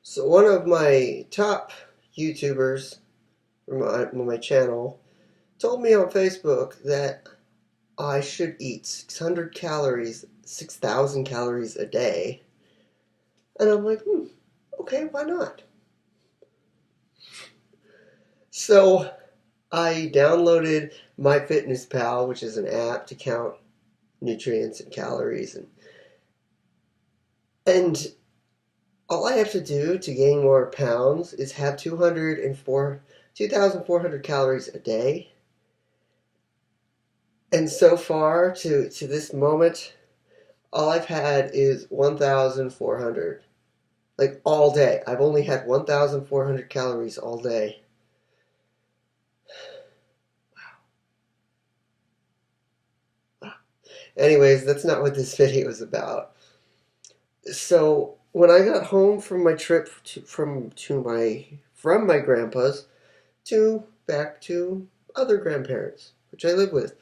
So one of my top YouTubers from my channel told me on Facebook that I should eat 600 calories, 6,000 calories a day. And I'm like, okay, why not? So I downloaded MyFitnessPal, which is an app to count nutrients and calories, and all I have to do to gain more pounds is have 2,400 calories a day. And so far, to this moment, all I've had is 1,400. Like all day. I've only had 1,400 calories all day. Anyways, that's not what this video is about. So when I got home from my trip from my grandpa's to back to other grandparents, which I live with,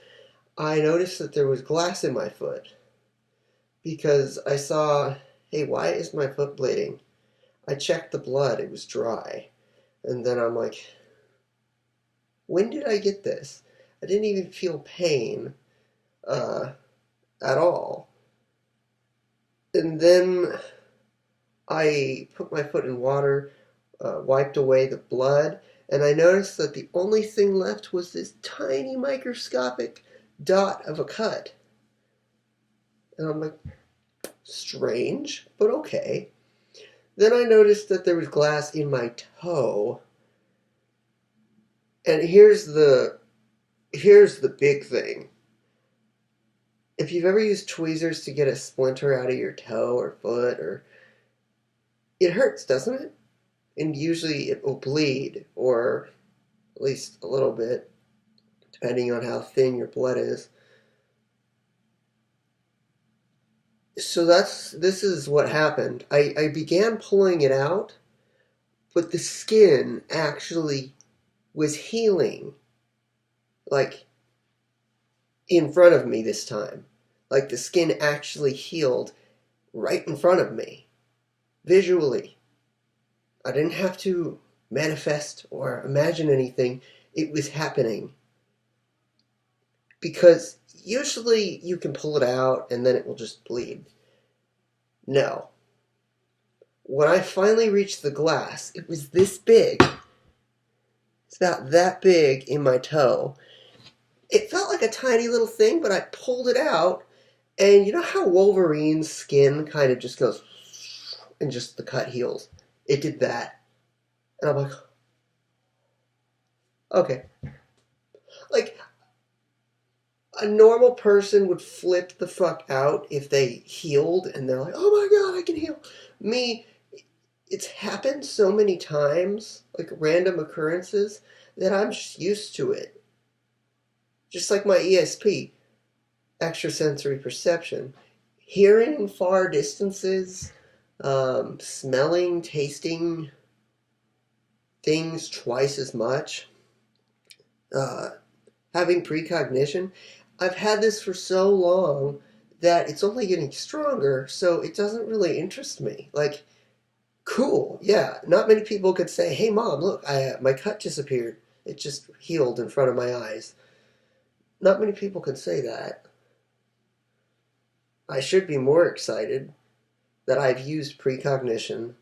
I noticed that there was glass in my foot because I saw, hey, why is my foot bleeding? I checked the blood, it was dry. And then I'm like, when did I get this? I didn't even feel pain at all. And then I put my foot in water, wiped away the blood, and I noticed that the only thing left was this tiny microscopic dot of a cut. And I'm like, strange, but okay. Then I noticed that there was glass in my toe. And here's the big thing. If you've ever used tweezers to get a splinter out of your toe or foot, or it hurts, doesn't it? And usually it will bleed, or at least a little bit, depending on how thin your blood is. So this is what happened. I began pulling it out, but the skin actually was healing, like in front of me this time. Like the skin actually healed right in front of me, visually. I didn't have to manifest or imagine anything. It was happening. Because usually you can pull it out and then it will just bleed. No. When I finally reached the glass, it was this big. It's about that big in my toe. It felt like a tiny little thing, but I pulled it out, and you know how Wolverine's skin kind of just goes and just the cut heals? It did that. And I'm like, okay. Like, a normal person would flip the fuck out if they healed and they're like, oh my god, I can heal. Me, it's happened so many times, like random occurrences, that I'm just used to it. Just like my ESP, extrasensory perception. Hearing far distances, smelling, tasting things twice as much, uh, having precognition. I've had this for so long that it's only getting stronger, so it doesn't really interest me. Like, cool, yeah. Not many people could say, hey mom, look, my cut disappeared. It just healed in front of my eyes. Not many people can say that. I should be more excited that I've used precognition,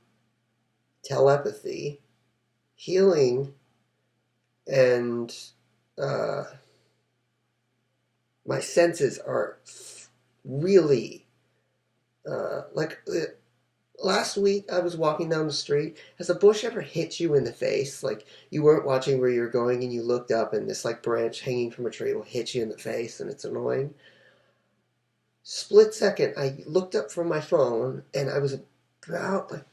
telepathy, healing, and my senses are really last week I was walking down the street. Has a bush ever hit you in the face? Like you weren't watching where you were going and you looked up and this like branch hanging from a tree will hit you in the face and it's annoying. Split second, I looked up from my phone and I was about like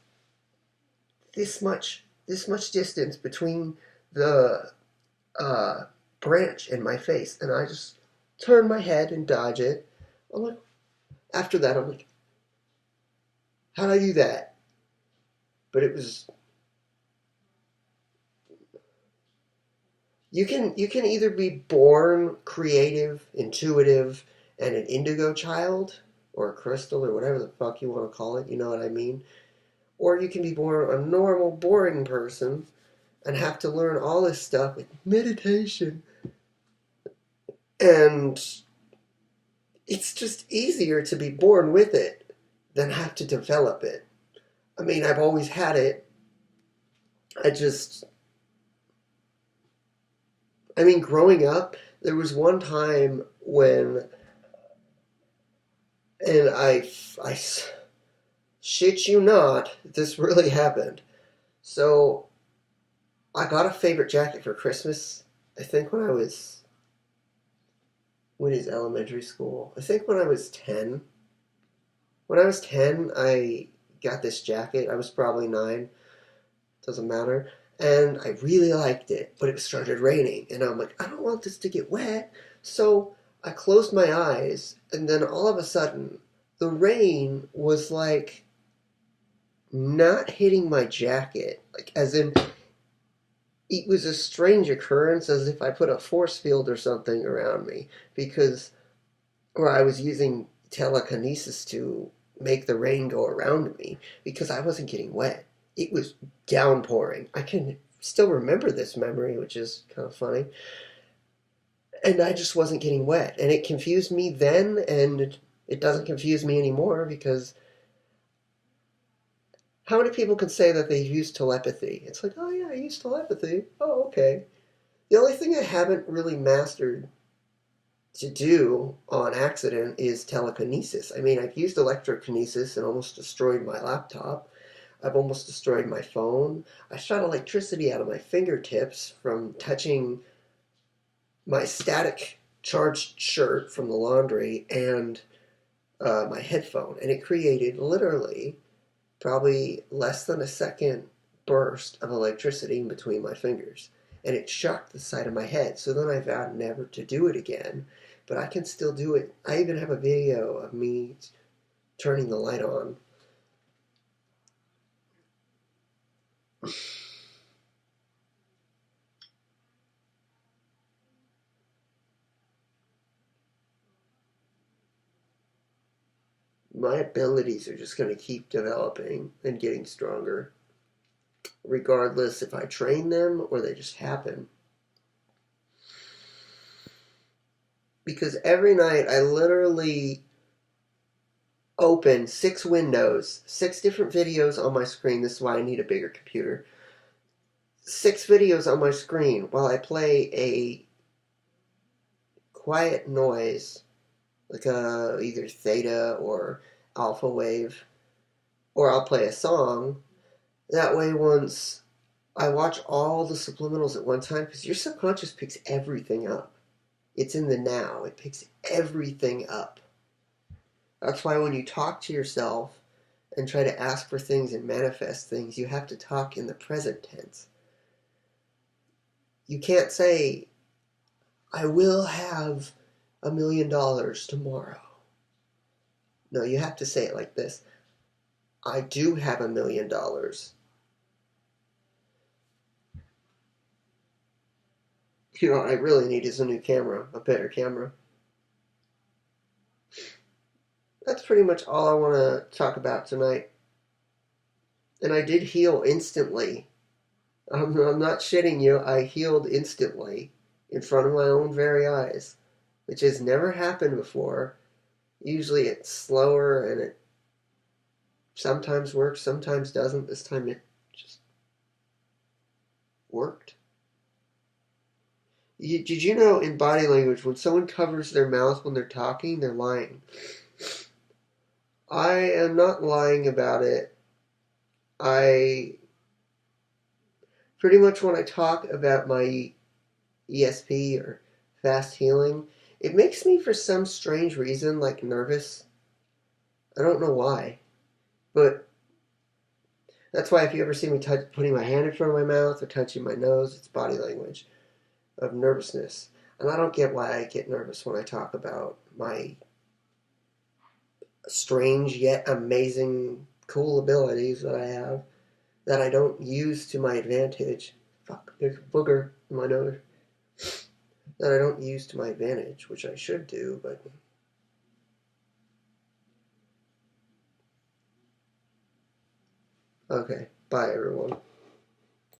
this much distance between the branch and my face, and I just turn my head and dodge it. I'm like, after that, I'm like, how'd I do that? But it was. You can either be born creative, intuitive, and an indigo child, or a crystal, or whatever the fuck you want to call it. You know what I mean? Or you can be born a normal, boring person and have to learn all this stuff with meditation. And it's just easier to be born with it than have to develop it. I mean, I've always had it. Growing up, there was one time when, and I shit you not, this really happened. So, I got a favorite jacket for Christmas, I think when is elementary school? I think when I was 10. When I was 10, I got this jacket. I was probably 9. Doesn't matter. And I really liked it, but it started raining. And I'm like, I don't want this to get wet. So I closed my eyes, and then all of a sudden, the rain was like not hitting my jacket. Like, as in, it was a strange occurrence, as if I put a force field or something around me. Or I was using telekinesis to make the rain go around me, because I wasn't getting wet. It was downpouring. I can still remember this memory, which is kind of funny. And I just wasn't getting wet. And it confused me then, and it doesn't confuse me anymore, because how many people can say that they use telepathy? It's like, oh yeah, I use telepathy. Oh, okay. The only thing I haven't really mastered to do on accident is telekinesis. I mean, I've used electrokinesis and almost destroyed my laptop. I've almost destroyed my phone. I shot electricity out of my fingertips from touching my static charged shirt from the laundry and my headphone. And it created literally probably less than a second burst of electricity in between my fingers. And it shocked the side of my head. So then I vowed never to do it again. But I can still do it. I even have a video of me turning the light on. My abilities are just going to keep developing and getting stronger, regardless if I train them or they just happen. Because every night I literally open 6 windows, 6 different videos on my screen. This is why I need a bigger computer. 6 videos on my screen while I play a quiet noise, like either theta or alpha wave, or I'll play a song. That way, once I watch all the subliminals at one time, because your subconscious picks everything up. It's in the now. It picks everything up. That's why when you talk to yourself and try to ask for things and manifest things, you have to talk in the present tense. You can't say, I will have $1 million tomorrow. No, you have to say it like this. I do have $1 million. You know what I really need is a new camera, a better camera. That's pretty much all I want to talk about tonight. And I did heal instantly. I'm not shitting you. I healed instantly in front of my own very eyes, which has never happened before. Usually it's slower and it sometimes works, sometimes doesn't. This time it just worked. Did you know in body language, when someone covers their mouth when they're talking, they're lying? I am not lying about it. I pretty much, when I talk about my ESP or fast healing, it makes me, for some strange reason, like nervous. I don't know why. But that's why if you ever see me putting my hand in front of my mouth or touching my nose, it's body language of nervousness. And I don't get why I get nervous when I talk about my strange yet amazing, cool abilities that I have that I don't use to my advantage. Fuck, there's a booger in my nose. That I don't use to my advantage, which I should do, but Okay. Bye, everyone.